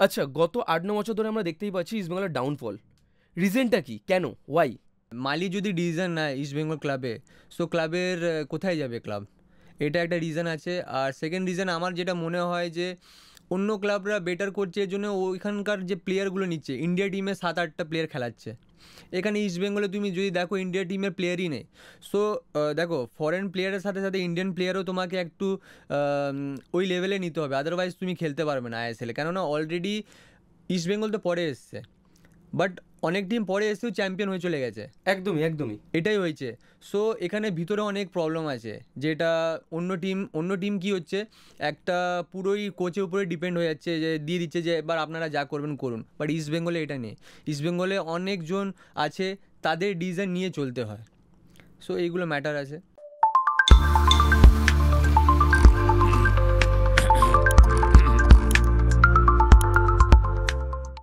আচ্ছা, গত ৮-৯ বছর ধরে আমরা দেখতেই পাচ্ছি ইস্টবেঙ্গলের ডাউনফল। রিজনটা কি? কেন? ওয়াই? মালি যদি ডিসিশন নেয় ইস্টবেঙ্গল ক্লাবে, সো ক্লাবের কোথায় যাবে ক্লাব? এটা একটা রিজন আছে। আর সেকেন্ড রিজন আমার যেটা মনে হয় যে অন্য ক্লাবরা বেটার করছে, এর জন্য ওইখানকার যে প্লেয়ারগুলো নিচ্ছে, ইন্ডিয়া টিমে 7-8টা প্লেয়ার খেলাচ্ছে। এখানে ইস্টবেঙ্গলে তুমি যদি দেখো ইন্ডিয়া টিমের প্লেয়ারই নেই। সো দেখো, ফরেন প্লেয়ারের সাথে সাথে ইন্ডিয়ান প্লেয়ারও তোমাকে একটু ওই লেভেলে নিতে হবে, আদারওয়াইজ তুমি খেলতে পারবে না আইএসএলে। কেননা অলরেডি ইস্টবেঙ্গল তো পরে এসছে, বাট অনেক টিম পরে এসেও চ্যাম্পিয়ন হয়ে চলে গেছে। একদমই, একদমই। এটাই হয়েছে। সো এখানে ভিতরে অনেক প্রবলেম আছে, যেটা অন্য টিম কি হচ্ছে, একটা পুরোই কোচের উপরে ডিপেন্ড হয়ে যাচ্ছে, যে দিয়ে দিচ্ছে যে এবার আপনারা যা করবেন করুন। বাট ইস্টবেঙ্গলে এটা নেই। ইস্টবেঙ্গলে অনেকজন আছে, তাদের ডিসিশন নিয়ে চলতে হয়। সো এইগুলো ম্যাটার আছে।